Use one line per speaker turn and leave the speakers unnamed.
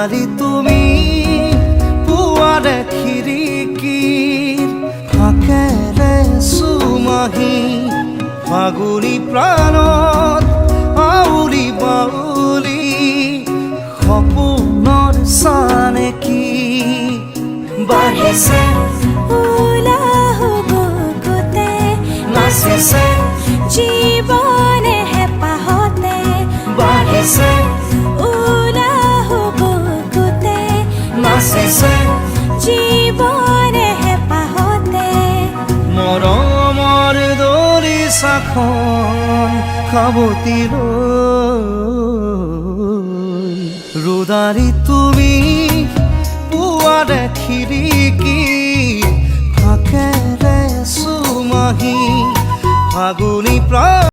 ৰোদালি তুমি পুৱাৰে খিৰিকীৰ ফাকেৰে চুমাহি ফাগুনী প্ৰাণত আউলি বাউলি সপোনৰ চানেকি বাঢ়িছে নাচিছে
জীবনে হেঁপাহতে
বাঢ়িছে নাচিছে
জীবনে হেঁপাহতে
মৰমৰ দলিচাখন সাৱটি লৈ ৰোদালি তুমি পুৱাৰে খিৰিকী ফাকেৰে চুমাহি ফাগুনী